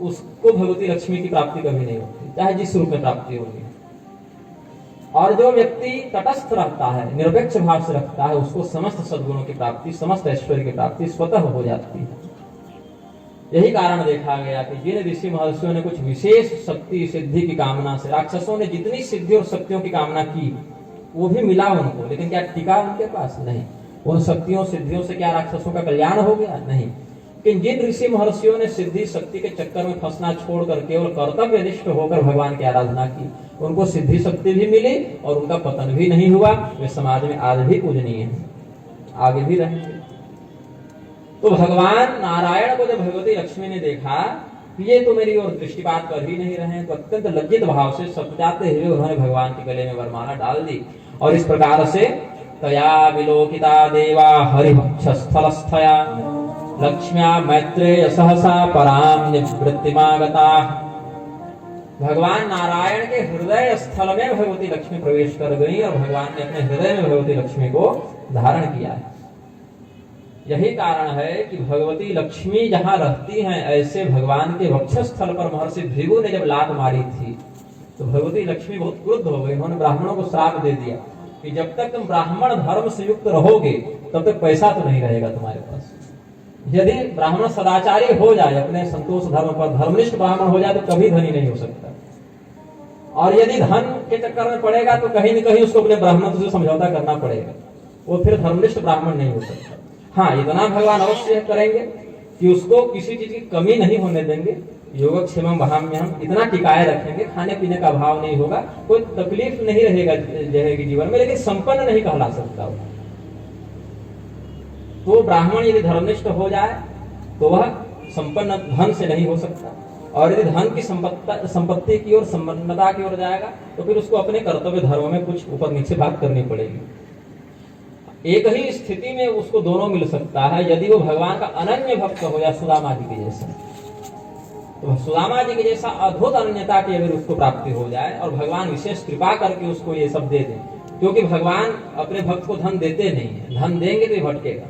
उसको भगवती लक्ष्मी की प्राप्ति कभी नहीं होती, चाहे जिस रूप में प्राप्ति होगी। और जो व्यक्ति तटस्थ रहता है, निरपेक्ष भाव से रखता है, उसको समस्त सद्गुणों की प्राप्ति, समस्त ऐश्वर्य की प्राप्ति स्वतः हो जाती है। यही कारण देखा गया कि जिन ऋषि महर्षियों ने कुछ विशेष शक्ति सिद्धि की कामना से, राक्षसों ने जितनी सिद्धि और शक्तियों की कामना की वो भी मिला उनको, लेकिन क्या टिका उनके पास? नहीं। उन शक्तियों सिद्धियों से क्या राक्षसों का कल्याण हो गया? नहीं। लेकिन जिन ऋषि महर्षियों ने सिद्धि शक्ति के चक्कर में फंसना छोड़ कर केवल कर्तव्यनिष्ठ होकर भगवान की आराधना की, उनको सिद्धि शक्ति भी मिली और उनका पतन भी नहीं हुआ। वे समाज में आज भी पूजनीय हैं, आगे भी रहेंगे। तो भगवान नारायण को जब भगवती लक्ष्मी ने देखा कि ये तो मेरी ओर दृष्टिपात कर ही नहीं रहे हैं, तो अत्यंत लज्जित भाव से सपजाते हुए उन्होंने भगवान के गले में वरमाला डाल दी। और इस प्रकार से तया विलोकिता देवा हरिभक्षस्थलस्थया लक्ष्म्या मैत्रेय सहसा पराम निवृत्तिमागता। भगवान नारायण के हृदय स्थल में भगवती लक्ष्मी प्रवेश कर गई और भगवान ने अपने हृदय में भगवती लक्ष्मी को धारण किया है। यही कारण है कि भगवती लक्ष्मी जहां रहती हैं, ऐसे भगवान के वक्षस्थल पर महर्षि भृगु ने जब लात मारी थी तो भगवती लक्ष्मी बहुत क्रुद्ध हो गई। उन्होंने ब्राह्मणों को श्राप दे दिया कि जब तक तुम ब्राह्मण धर्म से युक्त रहोगे तब तक पैसा तो नहीं रहेगा तुम्हारे पास। यदि ब्राह्मण सदाचारी हो जाए, अपने संतोष धर्म पर धर्मनिष्ठ ब्राह्मण हो जाए, तो कभी धनी नहीं हो सकता। और यदि धन के चक्कर में पड़ेगा तो कहीं न कहीं उसको अपने ब्राह्मण से समझौता करना पड़ेगा, वो फिर धर्मनिष्ठ ब्राह्मण नहीं हो सकता। हाँ, इतना भगवान अवश्य करेंगे कि उसको किसी चीज की कमी नहीं होने देंगे। योगक्षेमम वहाम्यहम, इतना टिकाए रखेंगे, खाने पीने का अभाव नहीं होगा, कोई तकलीफ नहीं रहेगी जीवन में, लेकिन संपन्न नहीं कहला सकता वो। तो ब्राह्मण यदि धर्मनिष्ठ हो जाए तो वह संपन्न धन से नहीं हो सकता, और यदि धन की संपत्ति की ओर, संपन्नता की ओर जाएगा तो फिर उसको अपने कर्तव्य धर्म में कुछ ऊपर नीचे बात करनी पड़ेगी। एक ही स्थिति में उसको दोनों मिल सकता है, यदि वो भगवान का अनन्य भक्त हो या सुदामा जी के जैसा। तो सुदामा जी के जैसा अद्भुत अनन्यता की अगर उसको प्राप्ति हो जाए और भगवान विशेष कृपा करके उसको ये सब दे दें, क्योंकि भगवान अपने भक्त को धन देते नहीं है। धन देंगे तो भटकेगा,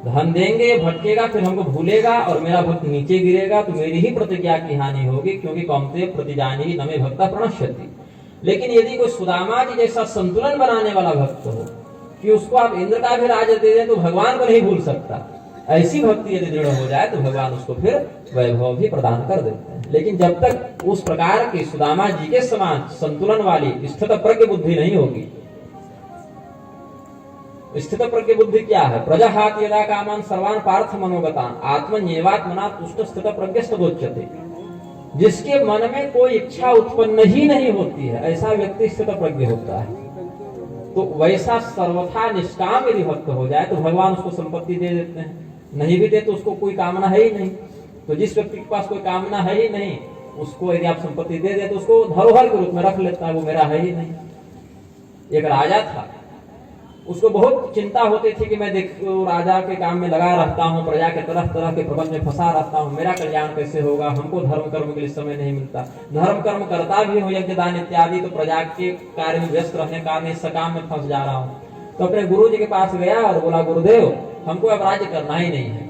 धन देंगे भटकेगा, फिर हमको भूलेगा और मेरा भक्त नीचे गिरेगा, तो मेरी ही प्रतिज्ञा की हानि होगी, क्योंकि कौमते प्रतिजानी नमे भक्ता प्रणश्यति। लेकिन यदि कोई सुदामा जी जैसा संतुलन बनाने वाला भक्त हो कि उसको आप इंद्र का भी राज दे दें तो भगवान को नहीं भूल सकता, ऐसी भक्ति यदि दृढ़ हो जाए तो भगवान उसको फिर वैभव भी प्रदान कर देते हैं। लेकिन जब तक उस प्रकार की सुदामा जी के समान संतुलन वाली स्थित प्रज्ञ बुद्धि नहीं होगी। स्थित प्रज्ञ बुद्धि क्या है? प्रजाहात यदा कामान सर्वान पार्थ मनोगतान आत्मन्येवात्मना तुष्ट स्थित प्रज्ञस्तदोच्यते। जिसके मन में कोई इच्छा उत्पन्न ही नहीं होती है, ऐसा व्यक्ति स्थित प्रज्ञ होता है। तो वैसा सर्वथा निष्काम यदि भक्त हो जाए तो भगवान उसको संपत्ति दे देते हैं, नहीं भी दे तो उसको कोई कामना है ही नहीं। तो जिस व्यक्ति के पास कोई कामना है ही नहीं, उसको यदि आप संपत्ति दे दे तो उसको धरोहर के रूप में रख लेता है, वो मेरा है ही नहीं। एक राजा था, उसको बहुत चिंता होती थी कि मैं राजा के काम में लगा रहता हूँ, प्रजा के तरह तरह के प्रबंध में फंसा रहता हूँ, मेरा कल्याण कैसे होगा, हमको धर्म कर्म के लिए समय नहीं मिलता। धर्म कर्म करता भी हूँ, यज्ञ दान इत्यादि, तो प्रजा के कार्य में व्यस्त रहने का इस काम में फंस जा रहा हूँ। तो अपने गुरु जी के पास गया और बोला, गुरुदेव हमको अब राज्य करना ही नहीं है।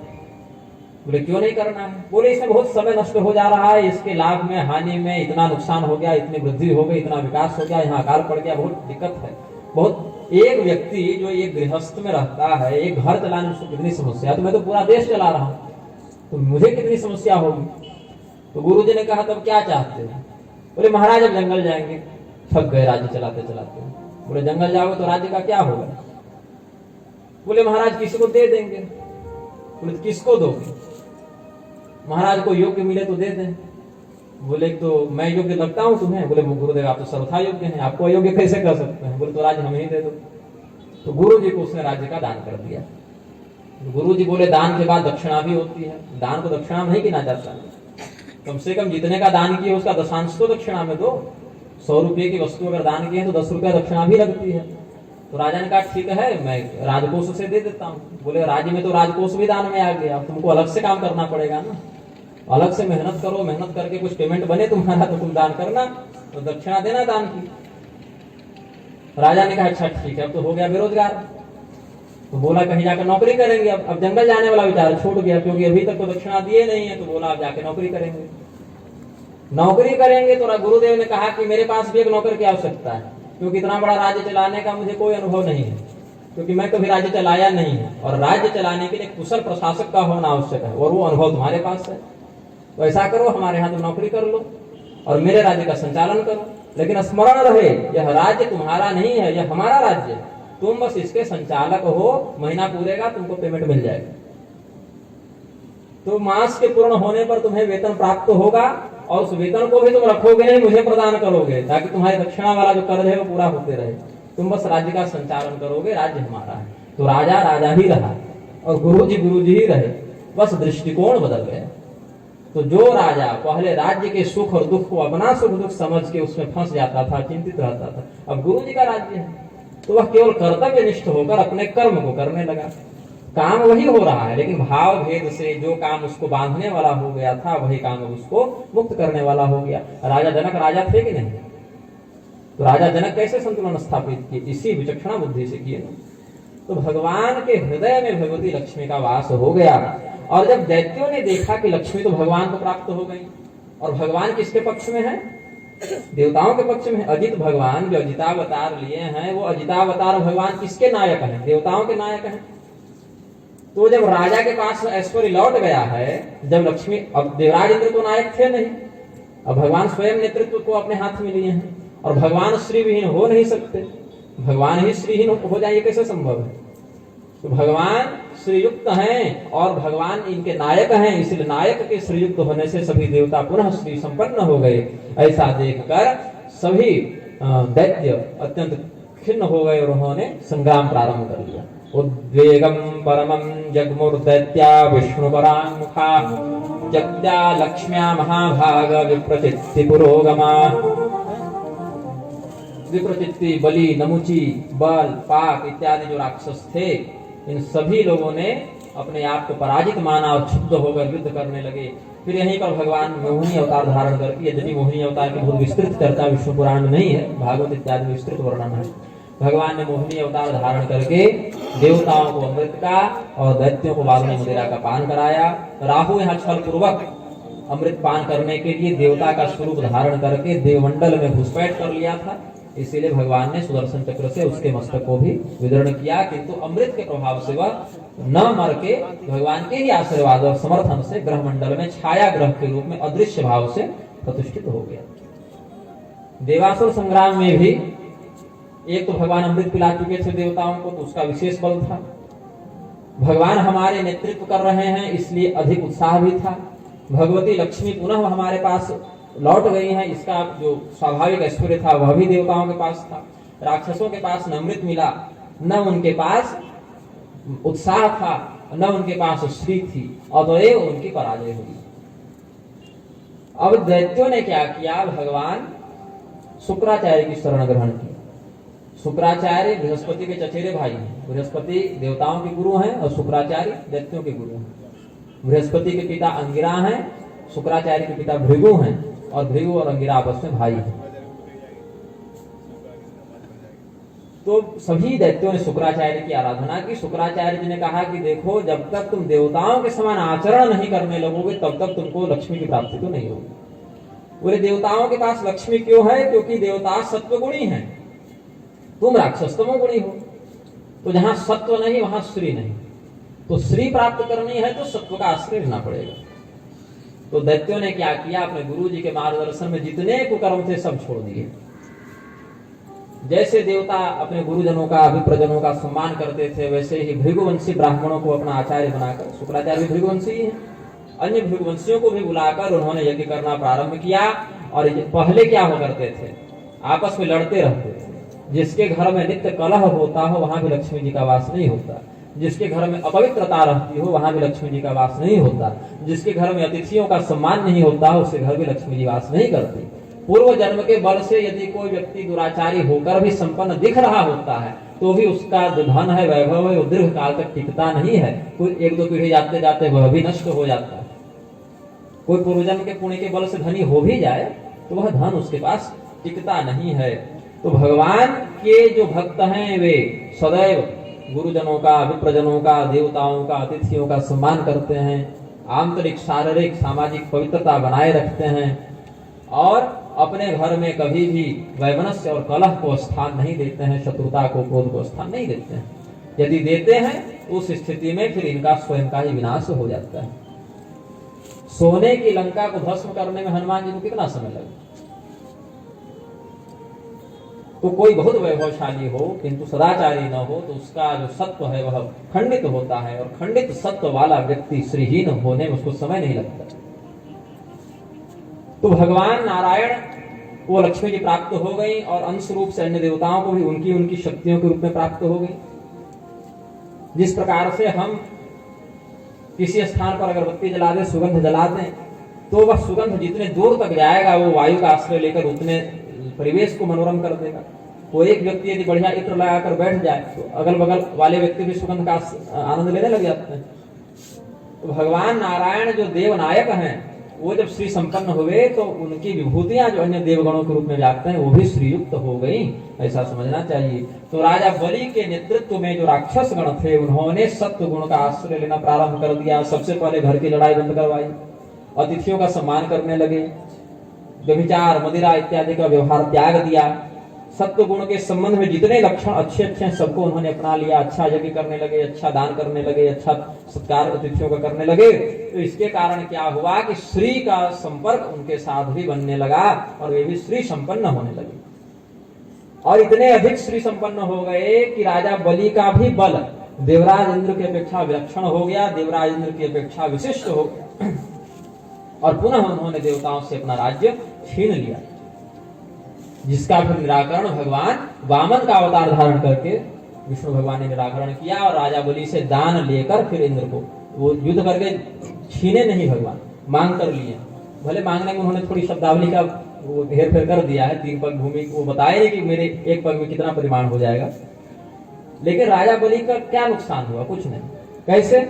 बोले क्यों नहीं करना है? बोले इसमें बहुत समय नष्ट हो जा रहा है, इसके लाभ में हानि में इतना नुकसान हो गया, इतनी वृद्धि हो गई, इतना विकास हो गया, यहाँ अकाल पड़ गया, बहुत दिक्कत है। बहुत एक व्यक्ति जो एक गृहस्थ में रहता है, एक घर चलाने में उसको कितनी समस्या है, तो मैं तो पूरा देश चला रहा हूँ, तो मुझे कितनी समस्या होगी। तो गुरु जी ने कहा तब क्या चाहते हैं? बोले महाराज अब जंगल जाएंगे। थक गए राज्य चलाते चलाते। बोले जंगल जाओगे तो राज्य का क्या होगा? बोले महाराज किसी को दे देंगे। बोले किसको दोगे? महाराज को योग्य मिले तो दे दें। बोले तो मैं योग्य लगता हूं तुम्हें? बोले गुरुदेव आप तो सर्वथा योग्य हैं, आपको अयोग्य कैसे कर सकते हैं? बोले तो राज्य हमें ही दे दो। तो गुरु जी को उसने राज्य का दान कर दिया। गुरु जी बोले दान के बाद दक्षिणा भी होती है, दान को दक्षिणा नहीं गिना जाता, कम से कम जितने का दान किए उसका दशांश तो दक्षिणा में दो। 100 रुपये की वस्तु अगर दान किए तो 10 रुपया दक्षिणा भी लगती है। तो राजा ने कहा ठीक है मैं राजकोष से दे देता हूँ। बोले राज्य में तो राजकोष भी दान में आ गया, तुमको अलग से काम करना पड़ेगा ना, अलग से मेहनत करो, मेहनत करके कुछ पेमेंट बने तुम्हारा तो तुम दान करना, तो दक्षिणा देना दान की। राजा ने कहा अच्छा ठीक है, अब तो हो गया बेरोजगार। तो बोला कहीं जाकर नौकरी करेंगे। अब जंगल जाने वाला विचार छूट गया, क्योंकि अभी तक तो दक्षिणा दिए नहीं है। तो बोला अब जाके नौकरी करेंगे। नौकरी करेंगे तो गुरुदेव ने कहा कि मेरे पास भी एक नौकर की आवश्यकता है, क्योंकि इतना बड़ा राज्य चलाने का मुझे कोई अनुभव नहीं है, क्योंकि मैं कभी राज्य चलाया नहीं है। और राज्य चलाने के लिए कुशल प्रशासक का होना आवश्यक है, और वो अनुभव तुम्हारे पास है। तो ऐसा करो, हमारे यहाँ तुम नौकरी कर लो और मेरे राज्य का संचालन करो। लेकिन स्मरण रहे, यह राज्य तुम्हारा नहीं है, यह हमारा राज्य है। तुम बस इसके संचालक हो, महीना पूरेगा तुमको पेमेंट मिल जाएगा। तो मास के पूर्ण होने पर तुम्हें वेतन प्राप्त होगा, और उस वेतन को भी तुम रखोगे नहीं, मुझे प्रदान करोगे, ताकि तुम्हारे दक्षिणा वाला जो कर्ज है वो पूरा होते रहे। तुम बस राज्य का संचालन करोगे, राज्य हमारा है। तो राजा राजा ही रहा और गुरुजी ही रहे, बस दृष्टिकोण बदल गया। तो जो राजा पहले राज्य के सुख और दुख को अपना सुख दुख समझ के उसमें फंस जाता था, चिंतित रहता था, अब गुरु जी का राज्य है तो वह केवल कर्तव्य निष्ठ होकर अपने कर्म को करने लगा। काम वही हो रहा है, लेकिन भाव भेद से जो काम उसको बांधने वाला हो गया था, वही काम उसको मुक्त करने वाला हो गया। राजा जनक राजा थे कि नहीं? तो राजा जनक कैसे संतुलन स्थापित किए? इसी विचक्षणा बुद्धि से किए। तो भगवान के हृदय में भगवती लक्ष्मी का वास हो गया। और जब दैत्यों ने देखा कि लक्ष्मी तो भगवान को प्राप्त हो गई, और भगवान किसके पक्ष में है? देवताओं के पक्ष में। अजित भगवान जो अजितावतार लिए हैं, वो अजितावतार भगवान किसके नायक हैं? देवताओं के नायक हैं। तो जब राजा के पास ऐश्वर्य लौट गया है, जब लक्ष्मी, अब देवराज इंद्र तो नायक थे नहीं, अब भगवान स्वयं नेतृत्व को अपने हाथ में लिए हैं, और भगवान श्री विहीन हो नहीं सकते। भगवान ही श्रीहीन हो जाए, कैसे संभव है? तो भगवान श्रीयुक्त हैं और भगवान इनके नायक हैं, इसलिए नायक के श्रीयुक्त होने से सभी देवता पुनः श्री संपन्न हो गए। ऐसा देखकर सभी दैत्य अत्यंत खिन्न हो गए और उन्होंने संग्राम प्रारंभ कर लिया। उद्वेगम परमं जगमुर्दैत्या विष्णुपरान्मुखा जगद्या लक्ष्म्या महाभाग विप्रचित्ति पुरोगमा। विप्रचित्ति, बलि, नमुची, बल, पाक इत्यादि जो राक्षस थे, इन सभी लोगों ने अपने आप को पराजित माना और क्षुब्ध होकर युद्ध करने लगे। फिर यहीं पर भगवान मोहिनी अवतार धारण करके, यद्यपि मोहिनी अवतार की बहुत विस्तृत चर्चा विष्णु पुराण में नहीं है, भागवत इत्यादि में विस्तृत वर्णन है। भगवान ने मोहिनी अवतार धारण करके देवताओं को अमृत का और दैत्यों को वारुणी मदिरा का पान कराया। राहु यहाँ छल पूर्वक अमृत पान करने के लिए देवता का स्वरूप धारण करके देवमंडल में घुसपैठ कर लिया था, इसीलिए भगवान ने सुदर्शन चक्र से उसके मस्तक को भी विदीर्ण किया, किंतु अमृत के प्रभाव से वह न मर के भगवान के ही आशीर्वाद और समर्थन से ग्रह मंडल में छाया ग्रह के रूप में अदृश्य भाव से प्रतिष्ठित हो गया। देवासुर संग्राम में भी एक तो भगवान अमृत पिला चुके थे देवताओं को, तो उसका विशेष बल था। भगवान हमारे नेतृत्व कर रहे हैं, इसलिए अधिक उत्साह भी था। भगवती लक्ष्मी पुनः हमारे पास लौट गई हैं, इसका जो स्वाभाविक ऐश्वर्य था वह भी देवताओं के पास था। राक्षसों के पास न अमृत मिला, न उनके पास उत्साह था, न उनके पास श्री थी, अतएव उनकी पराजय हुई। अब दैत्यों ने क्या किया? भगवान शुक्राचार्य की शरण ग्रहण की। शुक्राचार्य बृहस्पति के चचेरे भाई हैं। बृहस्पति देवताओं के गुरु हैं और शुक्राचार्य दैत्यों के गुरु हैं। बृहस्पति के पिता अंगिरा हैं, शुक्राचार्य के पिता भृगु हैं, और भृगु और अंगिरा आपस में भाई हैं। तो सभी दैत्यों ने शुक्राचार्य की आराधना की। शुक्राचार्य जी ने कहा कि देखो, जब तक तुम देवताओं के समान आचरण नहीं करने लगोगे, तब तक तुमको लक्ष्मी की प्राप्ति तो नहीं होगी। पूरे देवताओं के पास लक्ष्मी क्यों है? क्योंकि देवता सत्वगुणी हैं, तुम राक्षस तमोगुणी हो। तो जहां सत्व नहीं वहां श्री नहीं, तो श्री प्राप्त करनी है तो सत्व का आश्रय लेना पड़ेगा। तो दैत्यों ने क्या किया? अपने गुरु जी के मार्गदर्शन में जितने कुकर्म थे सब छोड़ दिए। जैसे देवता अपने गुरुजनों का, विप्रजनों का सम्मान करते थे, वैसे ही भृगुवंशी ब्राह्मणों को अपना आचार्य बनाकर, शुक्राचार्य भी भृगुवंशी ही हैं, अन्य भृगुवंशियों को भी बुलाकर उन्होंने यज्ञ करना प्रारंभ किया। और पहले क्या हो करते थे? आपस में लड़ते रहते थे। जिसके घर में नित्य कलह होता हो वहां भी लक्ष्मी जी का वास नहीं होता। जिसके घर में अपवित्रता रहती हो वहां भी लक्ष्मी जी का वास नहीं होता। जिसके घर में अतिथियों का सम्मान नहीं होता हो उसके घर भी लक्ष्मी जी वास नहीं करती। पूर्व जन्म के बल से यदि कोई व्यक्ति दुराचारी होकर भी संपन्न दिख रहा होता है, तो भी उसका जो धन है, वैभव है, वो दीर्घ काल तक टिकता नहीं है। कोई एक दो पीढ़ी जाते जाते वह भी नष्ट हो जाता है। कोई पूर्वजन्म के पुण्य के बल से धनी हो भी जाए तो वह धन उसके पास टिकता नहीं है। तो भगवान के जो भक्त हैं वे सदैव गुरुजनों का, विप्रजनों का, देवताओं का, अतिथियों का सम्मान करते हैं, आंतरिक शारीरिक सामाजिक पवित्रता बनाए रखते हैं और अपने घर में कभी भी वैमनस्य और कलह को स्थान नहीं देते हैं, शत्रुता को, क्रोध को स्थान नहीं देते हैं। यदि देते हैं उस स्थिति में फिर इनका स्वयं का ही विनाश हो जाता है। सोने की लंका को भस्म करने में हनुमान जी को कितना समय लगा? तो कोई बहुत वैभवशाली हो किंतु सदाचारी न हो तो उसका जो सत्व है वह खंडित होता है, और खंडित सत्व वाला व्यक्ति श्रीहीन होने में उसको समय नहीं लगता। तो भगवान नारायण वो लक्ष्मी जी प्राप्त हो गई और अंश रूप से अन्य देवताओं को भी उनकी उनकी शक्तियों के रूप में प्राप्त हो गई। जिस प्रकार से हम किसी स्थान पर अगरबत्ती जला दें, सुगंध जला दें, तो वह सुगंध जितने दूर तक जाएगा वो वायु का आश्रय लेकर उतने परिवेश को मनोरम कर देगा। वो एक व्यक्ति यदि बढ़िया इत्र लगाकर बैठ जाए तो अगल बगल वाले व्यक्ति भी सुगंध का आनंद लेने लग जाते हैं। तो भगवान नारायण जो देवनायक हैं वो जब श्री संपन्न हुए तो उनकी विभूतियां जो अन्य देवगणों के रूप में व्याप्त हैं वो भी श्रीयुक्त हो गई, ऐसा समझना चाहिए। तो राजा बलि के नेतृत्व में जो राक्षस गण थे उन्होंने सत्व गुण का आश्रय लेना प्रारंभ कर दिया। सबसे पहले घर की लड़ाई बंद करवाई, अतिथियों का सम्मान करने लगे, व्यभिचार मदिरा इत्यादि का व्यवहार त्याग दिया। सत्व गुण के संबंध में जितने लक्षण अच्छे अच्छे हैं सबको उन्होंने अपना लिया। अच्छा यज्ञ करने लगे, अच्छा दान करने लगे, अच्छा सत्कार अतिथियों का करने लगे। तो इसके कारण क्या हुआ कि श्री का संपर्क उनके साथ भी बनने लगा और वे भी श्री संपन्न होने लगे। और इतने अधिक श्री संपन्न हो गए कि राजा बलि का भी बल देवराज इंद्र की अपेक्षा विलक्षण हो गया, देवराज इंद्र की अपेक्षा विशिष्ट हो गया और पुनः उन्होंने देवताओं से अपना राज्य छीन लिया, जिसका फिर निराकरण भगवान वामन का अवतार धारण करके विष्णु भगवान ने निराकरण किया। और राजा बलि से दान लेकर फिर इंद्र को वो युद्ध करके छीने नहीं, भगवान मांग कर लिए। भले मांगने में उन्होंने थोड़ी शब्दावली का वो हेर फेर कर दिया है, 3 पग भूमि वो बताए कि मेरे 1 पग में कितना परिमाण हो जाएगा, लेकिन राजा बलि का क्या नुकसान हुआ? कुछ नहीं। कैसे?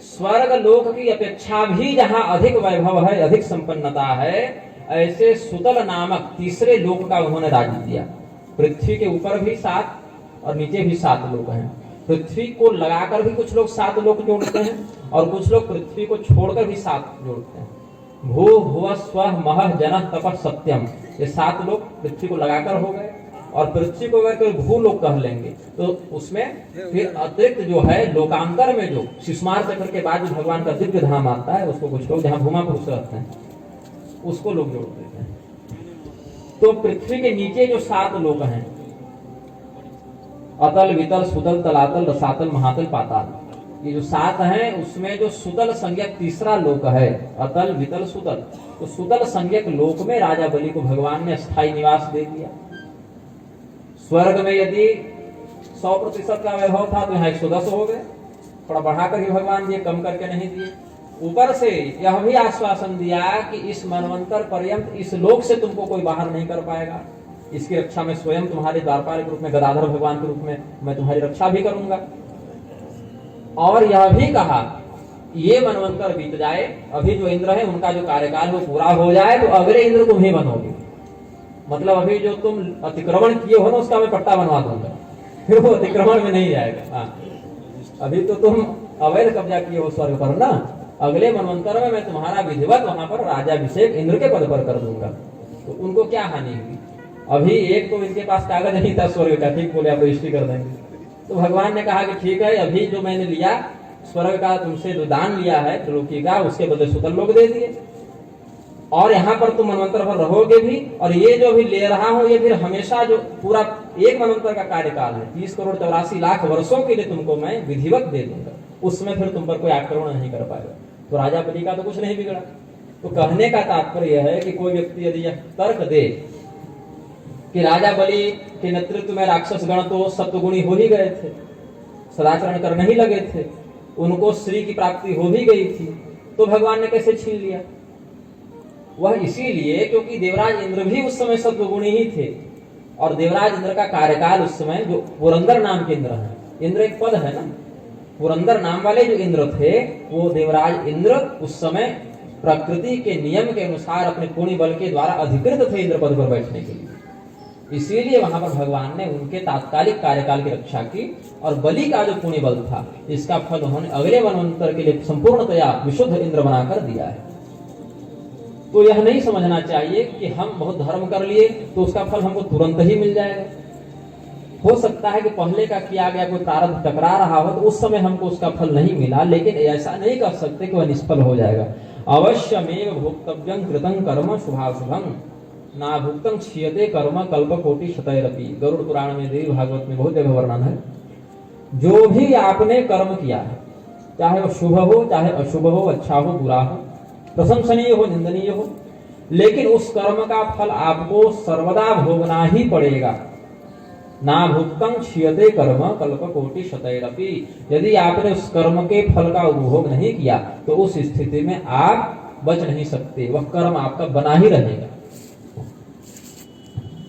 स्वर्ग लोक की अपेक्षा भी जहां अधिक वैभव है, अधिक संपन्नता है, ऐसे सुतल नामक तीसरे लोक का उन्होंने राज्य दिया। पृथ्वी के ऊपर भी 7 और नीचे भी 7 लोक हैं। पृथ्वी को लगाकर भी कुछ लोग 7 लोक जोड़ते हैं और कुछ लोग पृथ्वी को छोड़कर भी 7 जोड़ते हैं। भू भुव स्व मह जन तप सत्यम, ये 7 लोग पृथ्वी को लगाकर हो गए। और पृथ्वी को अगर कोई भूलोक कह लेंगे तो उसमें फिर अतिरिक्त जो है लोकांतर में जो शिशुमार चक्र के बाद जो भगवान का दिव्य धाम आता है उसको कुछ लोग जहां भूमा पुरुष रहते हैं उसको लोग जोड़ देते हैं। तो पृथ्वी के नीचे जो 7 लोक हैं, अतल वितल सुतल तलातल रसातल महातल पाताल, ये जो 7 हैं उसमें जो सुतल संज्ञक तीसरा लोक है, अतल वितल सुतल, तो सुतल संज्ञक लोक में राजा बलि को भगवान ने स्थायी निवास दे दिया। स्वर्ग में यदि 100% का वैभव था तो यहाँ 110 हो गए, थोड़ा बढ़ाकर ही भगवान दिए, कम करके नहीं दिए। ऊपर से यह भी आश्वासन दिया कि इस मनवंतर पर्यंत इस लोक से तुमको कोई बाहर नहीं कर पाएगा, इसकी रक्षा में स्वयं तुम्हारे द्वारपाल के रूप में, गदाधर भगवान के रूप में मैं तुम्हारी रक्षा भी करूंगा। और यह भी कहा ये मनवंतर बीत जाए, अभी जो इंद्र है उनका जो कार्यकाल वो पूरा हो जाए तो अगले इंद्र तुम ही बनोगे। मतलब अभी जो तुम अतिक्रमण किए हो ना उसका मैं पट्टा बनवा दूंगा, फिर वो अतिक्रमण में नहीं जाएगा। हाँ, अभी तो तुम अवैध कब्जा किए हो स्वर्ग पर ना, अगले मनवंतर में मैं तुम्हारा विधिवत वहां पर राजाभिषेक इंद्र के पद पर कर दूंगा। तो उनको क्या हानि हुई? अभी एक तो इनके पास कागज नहीं था स्वर्ग का, ठीक बोले आप रजिस्ट्री कर देंगे। तो भगवान ने कहा कि ठीक है, अभी जो मैंने लिया स्वर्ग का तुमसे जो दान लिया है त्रिलोकी का, उसके बदले सुतल लोग दे दिए, और यहाँ पर तुम मनवंतर पर रहोगे भी, और ये जो भी ले रहा हो ये फिर हमेशा जो पूरा एक मनवंतर का कार्यकाल है 30 करोड़ 84 लाख वर्षों के लिए तुमको मैं विधिवत दे दूंगा, उसमें फिर तुम पर कोई आक्रमण नहीं कर पाएगा। तो राजा बलि का तो कुछ नहीं बिगड़ा। तो कहने का तात्पर्य यह है कि कोई व्यक्ति यदि यह तर्क दे कि राजा बलि के नेतृत्व में राक्षस गण तो सत्वगुणी हो ही गए थे, सदाचरण करने ही लगे थे, उनको श्री की प्राप्ति हो भी गई थी, तो भगवान ने कैसे छीन लिया? वह इसीलिए क्योंकि देवराज इंद्र भी उस समय सत्वगुणी ही थे, और देवराज इंद्र का कार्यकाल उस समय जो पुरंदर नाम के इंद्र हैं, इंद्र एक पद है ना, पुरंदर नाम वाले जो इंद्र थे वो देवराज इंद्र उस समय प्रकृति के नियम के अनुसार अपने पुण्य बल के द्वारा अधिकृत थे इंद्र पद पर बैठने के लिए। इसीलिए वहां पर भगवान ने उनके तात्कालिक कार्यकाल की रक्षा की, और बलि का जो पुण्य बल था इसका फल उन्होंने अगले मनवंतर के लिए संपूर्णतया विशुद्ध इंद्र बनाकर दिया है। तो यह नहीं समझना चाहिए कि हम बहुत धर्म कर लिए तो उसका फल हमको तुरंत ही मिल जाएगा। हो सकता है कि पहले का किया गया कोई प्रारब्ध टकरा रहा हो तो उस समय हमको उसका फल नहीं मिला, लेकिन ऐसा नहीं कर सकते कि वह निष्फल हो जाएगा। अवश्यमेव भोक्तव्यं कृतं कर्म शुभाशुभं ना भुक्तं क्षीयते कर्म कल्पकोटि शतैरपि। गरुड़ पुराण में, देवी भागवत में बहुत जगह वर्णन है। जो भी आपने कर्म किया है, चाहे वो शुभ हो चाहे अशुभ हो, अच्छा हो बुरा हो, प्रशंसनीय हो निंदनीय हो, लेकिन उस कर्म का फल आपको सर्वदा भोगना ही पड़ेगा। ना भुक्तं क्षीयते कर्म कल्पकोटि शतैरपि। यदि आपने उस कर्म के फल का उपभोग नहीं किया तो उस स्थिति में आप बच नहीं सकते, वह कर्म आपका बना ही रहेगा,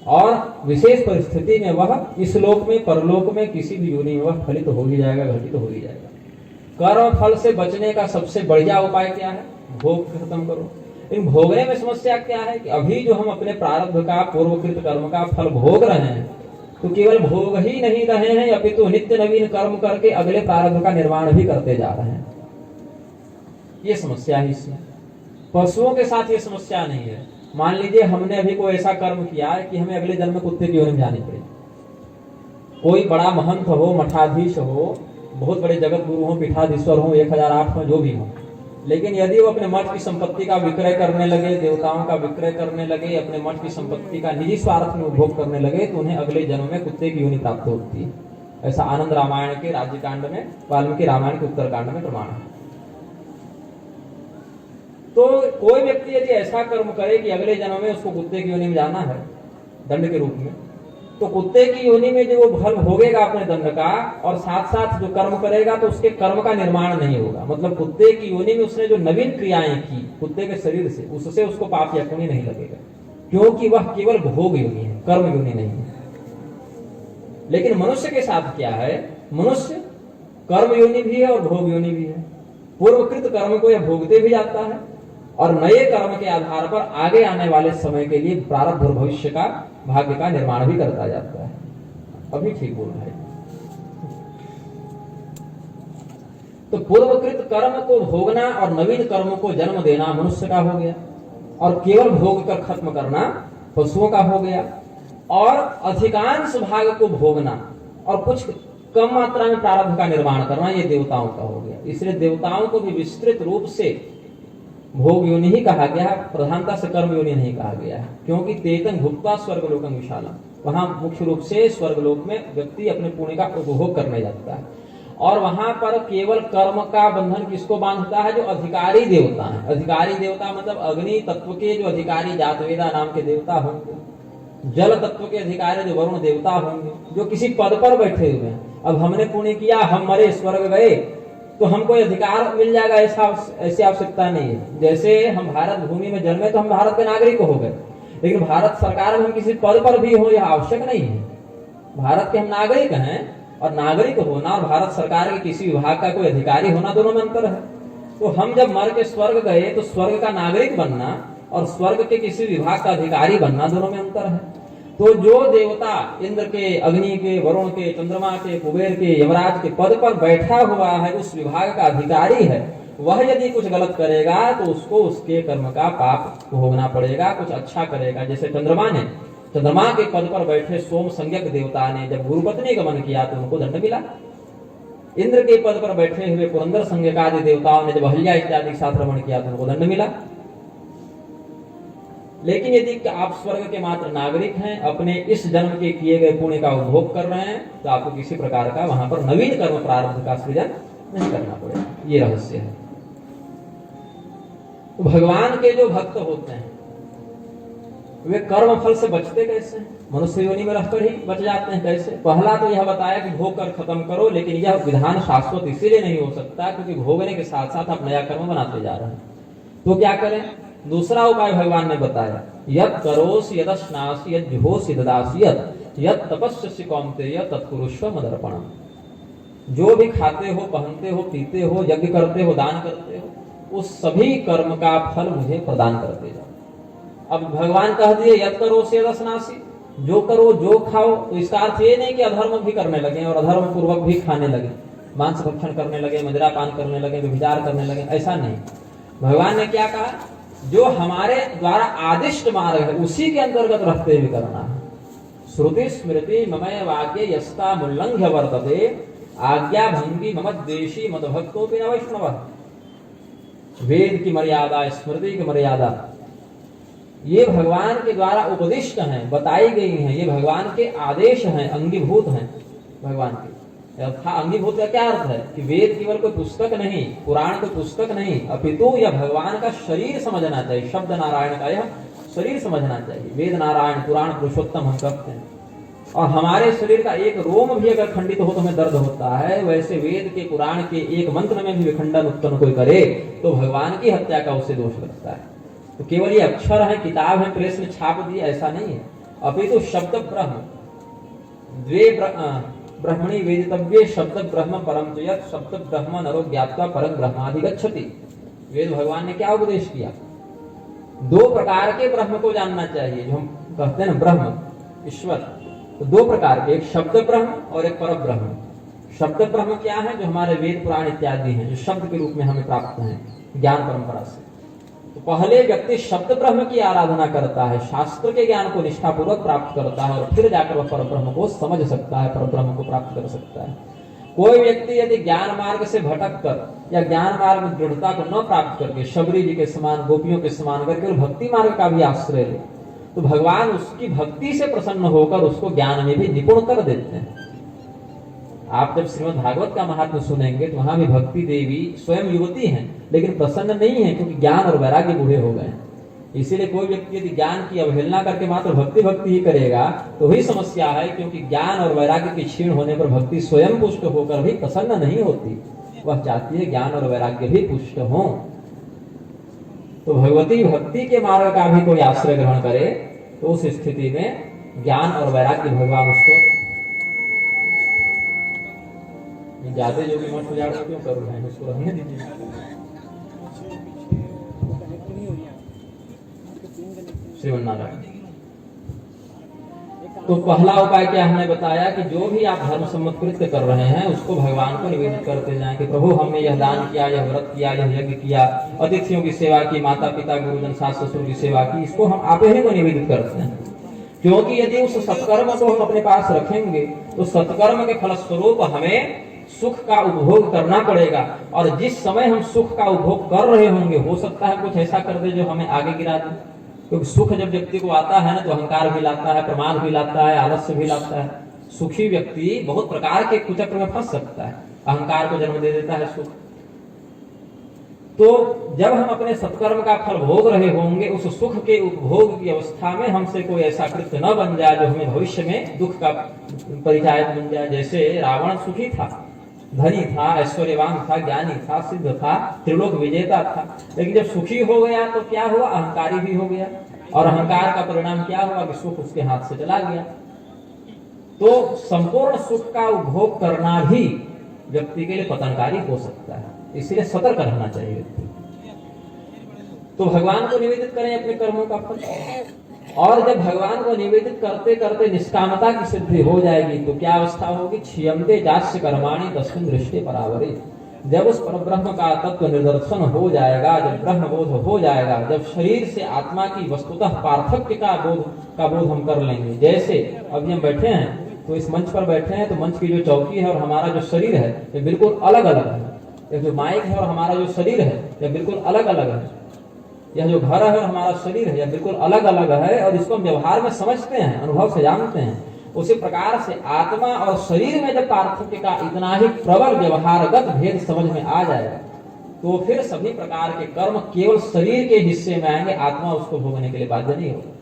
और विशेष परिस्थिति में वह इस लोक में परलोक में किसी भी योनि में वह फलित हो ही जाएगा, घटित हो ही जाएगा। कर्म फल से बचने का सबसे बढ़िया उपाय क्या है? भोग खत्म करो। इन भोगने में समस्या क्या है कि अभी जो हम अपने प्रारब्ध का पूर्वकृत कर्म का फल भोग रहे हैं तो केवल भोग ही नहीं रहे हैं, अपितु नित्य नवीन कर्म करके अगले प्रारब्ध का निर्माण भी करते जा रहे हैं। ये समस्या है इसमें। पशुओं के साथ ये समस्या नहीं है। मान लीजिए हमने अभी कोई ऐसा कर्म किया है कि हमें अगले जन्म में कुत्ते की योनि में जानी पड़े। कोई बड़ा महंत हो, मठाधीश हो, बहुत बड़े जगत गुरु हो, पीठाधीश्वर हो, 1008 हो, जो भी हो, लेकिन यदि वो अपने मठ की संपत्ति का विक्रय करने लगे, देवताओं का विक्रय करने लगे, अपने मठ की संपत्ति का निजी स्वार्थ में उपभोग करने लगे, तो उन्हें अगले जन्म में कुत्ते की योनि प्राप्त होती है। ऐसा आनंद रामायण के राज्यकांड में, वाल्मीकि रामायण के उत्तरकांड में प्रमाण है। तो कोई व्यक्ति यदि ऐसा कर्म करे कि अगले जन्म में उसको कुत्ते की योनि में जाना है दंड के रूप में, तो कुत्ते की योनि में जो वो फल भोगेगा अपने दंड का, और साथ साथ जो कर्म करेगा तो उसके कर्म का निर्माण नहीं होगा। मतलब कुत्ते की योनि में उसने जो नवीन क्रियाएं की कुत्ते के शरीर से, उससे उसको पाप या पुण्य नहीं लगेगा, क्योंकि वह केवल भोग योनि है, कर्म योनि नहीं है। लेकिन मनुष्य के साथ क्या है? मनुष्य कर्म योनि भी है और भोग योनि भी है। पूर्वकृत कर्म को यह भोगते भी जाता है, और नए कर्म के आधार पर आगे आने वाले समय के लिए प्रारब्ध और भविष्य का भाग्य का निर्माण भी करता जाता है। अभी ठीक बोल रहे हैं। तो पूर्वकृत कर्म को भोगना और नवीन कर्मों को जन्म देना मनुष्य का हो गया, और केवल भोग कर खत्म करना पशुओं का हो गया, और अधिकांश भाग को भोगना और कुछ कम मात्रा में प्रारब्ध का निर्माण करना ये देवताओं का हो गया। इसलिए देवताओं को भी विस्तृत रूप से भोग योनि ही कहा गया है, प्रधानता से कर्म योनि नहीं कहा गया है, क्योंकि तेतन भुक्त्वा स्वर्गलोकं विशालम, वहां मुख्य रूप से स्वर्गलोक में व्यक्ति अपने पुण्य का उपभोग करने जाता है। और वहां पर केवल कर्म का बंधन किसको बांधता है? जो अधिकारी देवता है। अधिकारी देवता मतलब अग्नि तत्व के जो अधिकारी जातवेदा नाम के देवता होंगे, जल तत्व के अधिकारी जो वरुण देवता होंगे, जो किसी पद पर बैठे हुए हैं। अब हमने पुण्य किया, हम मरे, स्वर्ग गए, तो हमको अधिकार मिल जाएगा, ऐसी आवश्यकता नहीं है। जैसे हम भारत भूमि में जन्मे तो हम भारत के नागरिक हो गए, लेकिन भारत सरकार में हम किसी पद पर भी हो यह आवश्यक नहीं है। भारत के हम नागरिक हैं, और नागरिक होना और भारत सरकार के किसी विभाग का कोई अधिकारी होना, दोनों में अंतर है। तो हम जब मर के स्वर्ग गए तो स्वर्ग का नागरिक बनना और स्वर्ग के किसी विभाग का अधिकारी बनना, दोनों में अंतर है। तो जो देवता इंद्र के, अग्नि के, वरुण के, चंद्रमा के, कुबेर के, यमराज के पद पर बैठा हुआ है, उस विभाग का अधिकारी है, वह यदि कुछ गलत करेगा तो उसको उसके कर्म का पाप भोगना पड़ेगा। कुछ अच्छा करेगा, जैसे चंद्रमा के पद पर बैठे सोम संज्ञक देवता ने जब गुरुपत्नी गमन किया तो उनको दंड मिला। इंद्र के पद पर बैठे हुए पुरंदर संज्ञक आदि देवताओं ने जब अहिल्या इत्यादि के साथ रमण किया तो उनको दंड मिला। लेकिन यदि आप स्वर्ग के मात्र नागरिक हैं, अपने इस जन्म के किए गए पुण्य का उपभोग कर रहे हैं, तो आपको किसी प्रकार का वहां पर नवीन कर्म प्रारब्ध का सृजन नहीं करना पड़ेगा। ये रहस्य है। तो भगवान के जो भक्त होते हैं वे कर्म फल से बचते कैसे? मनुष्य योनि में रहकर ही बच जाते हैं। कैसे? पहला तो यह बताया कि भोग कर खत्म करो, लेकिन यह विधान शाश्वत इसीलिए नहीं हो सकता क्योंकि भोगने के साथ साथ आप नया कर्म बनाते जा रहे हैं। तो क्या करें? दूसरा उपाय भगवान ने बताया, यत् करोसि यदश्नासि यज्जुहोसि ददासि यत् तपस्यसि कौन्तेय तत्कुरुष्व मदर्पणम्। जो भी खाते हो, पहनते हो, पीते हो, यज्ञ करते हो, दान करते हो, उस सभी कर्म का फल मुझे प्रदान करते जाओ। अब भगवान कह दिए यत् करोसि यदश्नासि, जो करो जो खाओ, तो इसका अर्थ ये नहीं कि अधर्म भी करने लगे और अधर्म पूर्वक भी खाने लगे, मांस भक्षण करने लगे, मदिरा पान करने लगे, व्यभिचार करने लगे, ऐसा नहीं। भगवान ने क्या कहा, जो हमारे द्वारा आदिष्ट मार्ग है उसी के अंतर्गत रहते हुए करना है। श्रुति स्मृति ममय वाक्य यस्ता मुल्लंघ्य वर्तते आज्ञा भंगी मम द्वेषी मदभक्तोपि न वैष्णवः। वेद की मर्यादा, स्मृति की मर्यादा, ये भगवान के द्वारा उपदिष्ट हैं, बताई गई हैं, ये भगवान के आदेश हैं, अंगीभूत हैं भगवान के। अंगीभूत का क्या अर्थ है कि वेद केवल कोई पुस्तक नहीं, पुराण कोई पुस्तक नहीं, अपितु यह भगवान का शरीर समझना चाहिए। शब्द नारायण का यह शरीर समझना चाहिए। वेद नारायण, पुराण पुरुषोत्तम हम कहते हैं। और हमारे शरीर का एक रोम भी अगर खंडित हो तो हमें दर्द होता है, वैसे वेद के पुराण के एक मंत्र में भी विखंडन उत्पन्न कोई करे तो भगवान की हत्या का उससे दोष लगता है। तो केवल ये अक्षर है, किताब है, प्रेस में छाप दी, ऐसा नहीं है। अपितु शब्द ब्रह्म, द्वे ब्रह्मणि वेदितव्ये शब्द ब्रह्म परम च यत् शब्द ब्रह्म नरो ज्ञात्वा परम ब्रह्माधिगच्छति। वेद भगवान ने क्या उपदेश किया, दो प्रकार के ब्रह्म को जानना चाहिए। जो हम कहते हैं ना ब्रह्म, ईश्वर, तो दो प्रकार के, एक शब्द ब्रह्म और एक पर ब्रह्म। शब्द ब्रह्म क्या है, जो हमारे वेद पुराण इत्यादि हैं, जो शब्द के रूप में हमें प्राप्त हैं ज्ञान परंपरा से। तो पहले व्यक्ति शब्द ब्रह्म की आराधना करता है, शास्त्र के ज्ञान को निष्ठापूर्वक प्राप्त करता है, और फिर जाकर वह पर ब्रह्म को समझ सकता है, पर ब्रह्म को प्राप्त कर सकता है। कोई व्यक्ति यदि ज्ञान मार्ग से भटक कर या ज्ञान मार्ग में दृढ़ता को न प्राप्त करके शबरी जी के समान, गोपियों के समान करके भक्ति मार्ग का भी आश्रय ले, तो भगवान उसकी भक्ति से प्रसन्न होकर उसको ज्ञान में भी निपुण कर देते हैं। आप जब श्रीमद् भागवत का महात्म्य सुनेंगे तो वहां भी भक्ति देवी स्वयं युवती हैं, लेकिन प्रसन्न नहीं है, क्योंकि ज्ञान और वैराग्य बूढ़े हो गए। इसीलिए कोई व्यक्ति यदि ज्ञान की अवहेलना करके मात्र भक्ति भक्ति ही करेगा तो वही समस्या है, क्योंकि ज्ञान और वैराग्य के क्षीण होने पर भक्ति स्वयं पुष्ट होकर भी प्रसन्न नहीं होती। वह चाहती है ज्ञान और वैराग्य भी पुष्ट हो। तो भगवती भक्ति के मार्ग का भी कोई आश्रय ग्रहण करे तो उस स्थिति में ज्ञान और वैराग्य भगवान उसको ज्यादा जो भी मत उजाड़ क्यों कर रहे हैं, उसको रहने दीजिए। श्रीमन्नारायण। तो पहला उपाय क्या हमने बताया कि जो भी आप धर्म सम्मत कृत्य कर रहे हैं उसको भगवान को निवेदित करते जाएं कि प्रभु हमने यह दान किया, यह व्रत किया, यह यज्ञ किया, अतिथियों की सेवा की, माता पिता गुरुजन सास ससुर की सेवा की, इसको हम आप ही को निवेदित करते हैं। क्योंकि यदि उस सत्कर्म को हम अपने पास रखेंगे तो सत्कर्म के फलस्वरूप हमें सुख का उपभोग करना पड़ेगा, और जिस समय हम सुख का उपभोग कर रहे होंगे हो सकता है कुछ ऐसा कर दे जो हमें आगे गिरा दे। क्योंकि सुख जब व्यक्ति को आता है ना तो अहंकार भी लाता है, प्रमाद भी लाता है, आलस्य भी लाता है। सुखी व्यक्ति बहुत प्रकार के कुचक्र में फंस सकता है, अहंकार को जन्म दे देता है सुख। तो जब हम अपने सत्कर्म का फल भोग रहे होंगे, उस सुख के उपभोग की अवस्था में हमसे कोई ऐसा कृत्य न बन जाए जो हमें भविष्य में दुख का परिचायक बन जाए। जैसे रावण सुखी था, धनी था, ऐश्वर्यवान था, ज्ञानी था, सिद्ध था, त्रिलोक विजेता था, लेकिन जब सुखी हो गया तो क्या हुआ, अहंकारी भी हो गया, और अहंकार का परिणाम क्या हुआ कि सुख उसके हाथ से चला गया। तो संपूर्ण सुख का उपभोग करना भी व्यक्ति के लिए पतनकारी हो सकता है, इसलिए सतर्क रहना चाहिए व्यक्ति। तो भगवान को निवेदित करें अपने कर्मों का फल, और जब भगवान को निवेदित करते करते निष्कामता की सिद्धि हो जाएगी तो क्या अवस्था होगी, क्षीयन्ते जास्य कर्माणि तस्मिन् दृष्टे परावरे। जब उस परब्रह्म का तत्व निदर्शन हो जाएगा, जब ब्रह्म बोध हो जाएगा, जब शरीर से आत्मा की वस्तुतः पार्थक्य का बोध हम कर लेंगे। जैसे अभी हम बैठे हैं तो इस मंच पर बैठे हैं तो मंच की जो चौकी है और हमारा जो शरीर है ये बिल्कुल अलग अलग है। यह जो माइक है और हमारा जो शरीर है यह बिल्कुल अलग अलग है। यह जो घर है और हमारा शरीर है यह बिल्कुल अलग अलग है, और इसको हम व्यवहार में समझते हैं, अनुभव से जानते हैं। उसी प्रकार से आत्मा और शरीर में जब पार्थक्य का इतना ही प्रबल व्यवहारगत भेद समझ में आ जाएगा तो फिर सभी प्रकार के कर्म केवल शरीर के हिस्से में आएंगे, आत्मा उसको भोगने के लिए बाध्य नहीं होगा।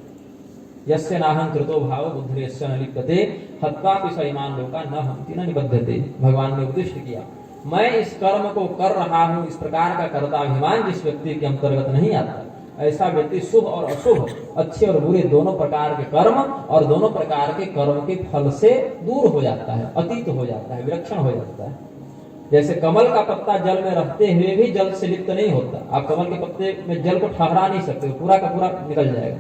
यस्य नाहं कृतो भाव बुद्धिर्यस्य न लिप्यते हत्वापि स इमान् लोकान् न हन्ति न निबध्यते। भगवान ने उपदिष्ट किया, मैं इस कर्म को कर रहा हूं, इस प्रकार का कर्ताभिमान जिस व्यक्ति के अंतर्गत नहीं आता, ऐसा व्यक्ति शुभ और अशुभ, अच्छे और बुरे दोनों प्रकार के कर्म और दोनों प्रकार के कर्म के फल से दूर हो जाता है, अतीत हो जाता है, विलक्षण हो जाता है। जैसे कमल का पत्ता जल में रहते हुए भी जल से लिप्त नहीं होता। आप कमल के पत्ते में जल को ठहरा नहीं सकते, पूरा का पूरा निकल जाएगा।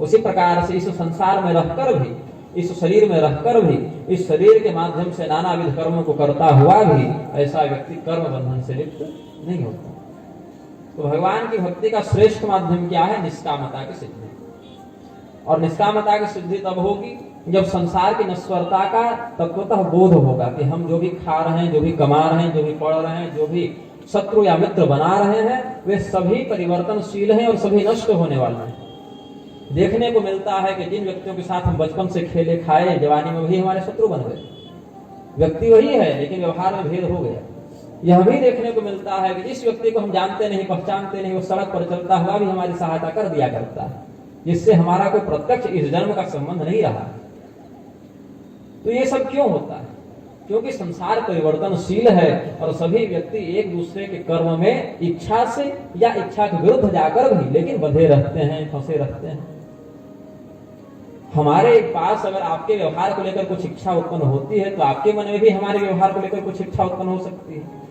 उसी प्रकार से इस संसार में रहकर भी, इस शरीर में रहकर भी, इस शरीर के माध्यम से नानाविध कर्मों को करता हुआ भी ऐसा व्यक्ति कर्म बंधन से लिप्त नहीं होता। तो भगवान की भक्ति का श्रेष्ठ माध्यम क्या है? निष्कामता की सिद्धि। और निष्कामता की सिद्धि तब होगी जब संसार की नश्वरता का तत्वतः बोध होगा कि हम जो भी खा रहे हैं, जो भी कमा रहे हैं, जो भी पढ़ रहे हैं, जो भी शत्रु या मित्र बना रहे हैं, वे सभी परिवर्तनशील हैं और सभी नष्ट होने वाले हैं। देखने को मिलता है कि जिन व्यक्तियों के साथ हम बचपन से खेले खाए, जवानी में वही हमारे शत्रु बन गए। व्यक्ति वही है लेकिन व्यवहार में भेद हो गया। यह भी देखने को मिलता है कि जिस व्यक्ति को हम जानते नहीं, पहचानते नहीं, वो सड़क पर चलता हुआ भी हमारी सहायता कर दिया करता है, जिससे हमारा कोई प्रत्यक्ष इस जन्म का संबंध नहीं रहा। तो ये सब क्यों होता है? क्योंकि संसार परिवर्तनशील है और सभी व्यक्ति एक दूसरे के कर्म में इच्छा से या इच्छा के विरुद्ध जाकर भी लेकिन बंधे रहते हैं, फंसे रहते हैं। हमारे पास अगर आपके व्यवहार को लेकर कुछ इच्छा उत्पन्न होती है तो आपके मन में भी हमारे व्यवहार को लेकर कुछ इच्छा उत्पन्न हो सकती है।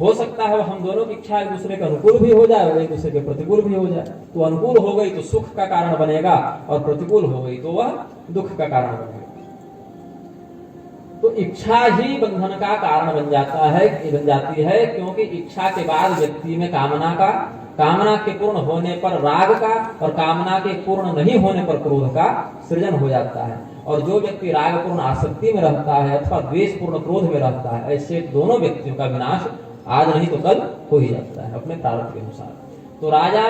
हो सकता है हम दोनों की इच्छा एक दूसरे के अनुकूल भी हो जाए और एक दूसरे के प्रतिकूल भी हो जाए। तो अनुकूल हो गई तो सुख का कारण बनेगा और प्रतिकूल हो गई तो वह दुख का कारण बनेगा। तो इच्छा ही बंधन का कारण बन जाती है, क्योंकि इच्छा के बाद व्यक्ति में कामना के पूर्ण होने पर राग का और कामना के पूर्ण नहीं होने पर क्रोध का सृजन हो जाता है। और जो व्यक्ति राग पूर्ण आसक्ति में रहता है अथवा द्वेष पूर्ण क्रोध में रहता है, ऐसे दोनों व्यक्तियों का विनाश आज नहीं तो कल हो ही जाता है अपने प्रारब्ध के अनुसार। तो राजा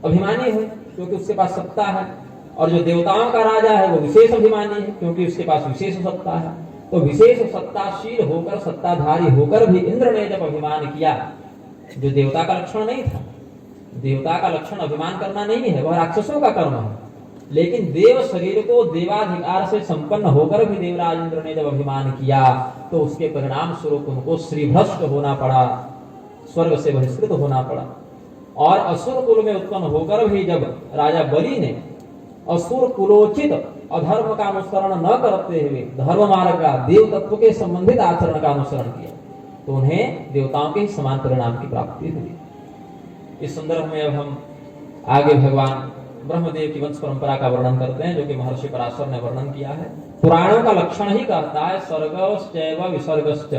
अभिमानी है क्योंकि उसके पास सत्ता है, और जो देवताओं का राजा है वो विशेष अभिमानी है क्योंकि उसके पास विशेष सत्ता है। तो विशेष सत्ताशील होकर, सत्ताधारी होकर भी इंद्र ने जब अभिमान किया, जो देवता का लक्षण नहीं था, देवता का लक्षण अभिमान करना नहीं है, वह राक्षसों का कर्म है, लेकिन देव शरीर को देवाधिकार से संपन्न होकर भी देवराज इंद्र ने जब अभिमान किया तो उसके परिणाम स्वरूप उनको श्रीभ्रष्ट होना पड़ा, स्वर्ग से बहिष्कृत होना पड़ा। और असुर कुल में उत्पन्न होकर भी जब राजा बलि ने असुर कुलोचित अधर्म का अनुसरण न करते हुए धर्म मार्ग का, देव तत्व के संबंधित आचरण का अनुसरण किया तो उन्हें देवताओं के समान परिणाम की प्राप्ति हुई। इस संदर्भ में अब हम आगे भगवान ब्रह्मदेव की वंश परंपरा का वर्णन करते हैं, जो कि महर्षि पराशर ने वर्णन किया है। पुराणों का लक्षण ही कहता है सर्गश्चैव विसर्गश्च।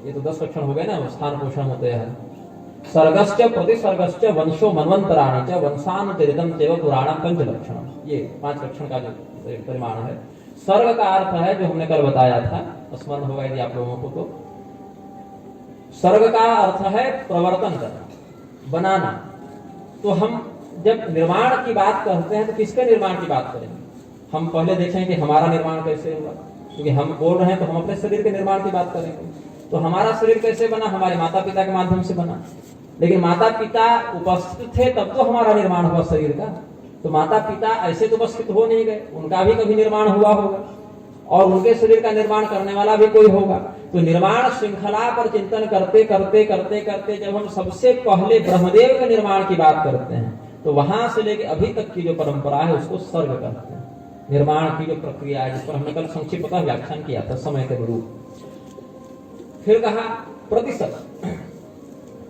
ये तो 10 लक्षण हो गए ना, स्थान पोषण होते हैं। सर्गश्च प्रतिसर्गश्च वंशो मन्वन्तराणि च वंशानुचरितं चैव पुराणं पंच लक्षणम। ये 5 लक्षण का जो परिमाण है। सर्ग का अर्थ है जो हमने कल बताया था, स्मरण होगा यदि आप लोगों को तो। सर्ग का अर्थ है प्रवर्तन करना, बनाना। तो हम जब निर्माण की बात करते हैं तो किसके निर्माण की बात करेंगे? हम पहले देखें कि हमारा निर्माण कैसे हुआ, क्योंकि हम बोल रहे हैं तो हम अपने शरीर के निर्माण की बात करेंगे। तो हमारा शरीर कैसे बना? हमारे माता पिता के माध्यम से बना। लेकिन माता पिता उपस्थित थे तब तो हमारा निर्माण हुआ शरीर का। तो माता पिता ऐसे तो उपस्थित हो नहीं गए, उनका भी कभी निर्माण हुआ होगा और उनके शरीर का निर्माण करने वाला भी कोई होगा। तो निर्माण श्रृंखला पर चिंतन करते करते करते करते जब हम सबसे पहले ब्रह्मदेव के निर्माण की बात करते हैं तो वहां से लेकर अभी तक की जो परंपरा है उसको सर्ग कहते हैं। निर्माण की जो प्रक्रिया है, जिस पर हमने कल संक्षिप्तः व्याख्यान किया था समय के अनुरूप। फिर कहा प्रतिसर्ग।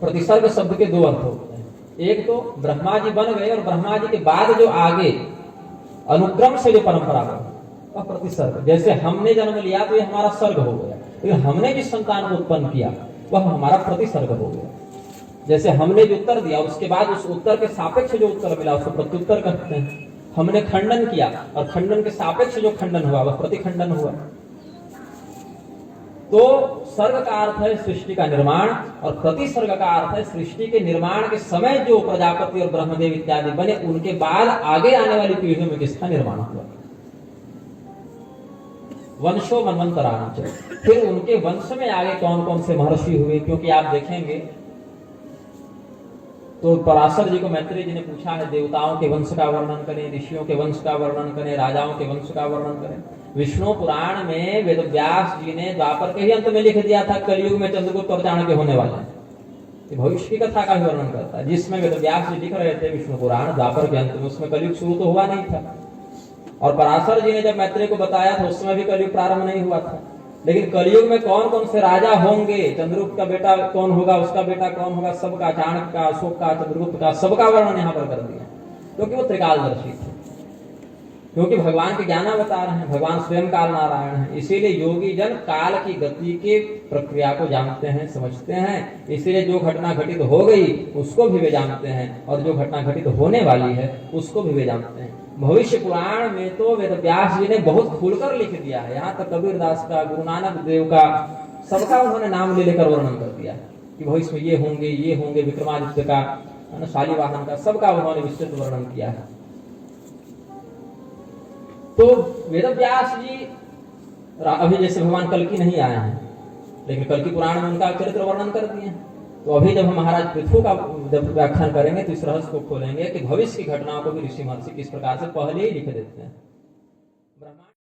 प्रतिसर्ग शब्द के 2 अर्थ होते हैं। एक तो ब्रह्मा जी बन गए और ब्रह्मा जी के बाद जो आगे अनुक्रम से जो परंपरा बनी वह प्रतिसर्ग। जैसे हमने जन्म लिया तो ये हमारा सर्ग हो गया, लेकिन हमने जिस संतान को उत्पन्न किया वह हमारा प्रतिसर्ग हो गया। जैसे हमने जो उत्तर दिया उसके बाद उस उत्तर के सापेक्ष जो उत्तर मिला उसको प्रत्युत्तर कहते हैं। हमने खंडन किया और खंडन के सापेक्ष जो खंडन हुआ वह प्रतिखंडन हुआ। तो सर्ग का अर्थ है सृष्टि का निर्माण और प्रतिसर्ग का अर्थ है सृष्टि के निर्माण के समय जो प्रजापति और ब्रह्मदेव इत्यादि बने उनके बाद आगे आने वाली पीढ़ियों में किसका निर्माण हुआ। वंशो मन्वन्तराणि च। फिर उनके वंश में आगे कौन कौन से महर्षि हुए, क्योंकि आप देखेंगे तो पराशर जी को मैत्रेय जी ने पूछा है देवताओं के वंश का वर्णन करें, ऋषियों के वंश का वर्णन करें, राजाओं के वंश का वर्णन करें। विष्णु पुराण में वेदव्यास जी ने द्वापर के ही अंत में लिख दिया था कलयुग में चंद्रगुप्त और चाणक्य होने वाला है। ये भविष्य की कथा का भी वर्णन करता है, जिसमें वेदव्यास जी लिख रहे थे विष्णु पुराण द्वापर के अंत में, उसमें कलयुग शुरू तो हुआ नहीं था। और पराशर जी ने जब मैत्रेय को बताया था उस समय भी कलयुग प्रारंभ नहीं हुआ था। लेकिन कलयुग में कौन कौन से राजा होंगे, चंद्रगुप्त का बेटा कौन होगा, उसका बेटा कौन होगा, सबका, चाणक्य का, अशोक का, चंद्रगुप्त का, सबका वर्णन यहाँ पर कर दिया, क्योंकि वो त्रिकालदर्शी थे, क्योंकि भगवान के ज्ञान बता रहे हैं, भगवान स्वयं काल नारायण है। इसीलिए योगी जन काल की गति के प्रक्रिया को जानते हैं, समझते हैं। इसीलिए जो घटना घटित हो गई उसको भी वे जानते हैं, और जो घटना घटित होने वाली है उसको भी वे जानते हैं। भविष्य पुराण में तो वेद व्यास जी ने बहुत खुलकर लिख दिया है, यहाँ तक कबीरदास का, गुरु नानक देव का, सबका उन्होंने नाम ले लेकर वर्णन कर दिया कि भविष्य में ये होंगे, विक्रमादित्य का, शालिवाहन का, सबका उन्होंने विस्तृत वर्णन किया है। तो वेद व्यास जी अभी जैसे भगवान कल्कि नहीं आए हैं, लेकिन कल्कि पुराण में उनका चरित्र वर्णन कर दिए। तो अभी जब हम महाराज पृथु का जब व्याख्यान करेंगे तो इस रहस्य को खोलेंगे कि भविष्य की घटनाओं को भी ऋषि महर्षि किस प्रकार से पहले ही लिख देते हैं।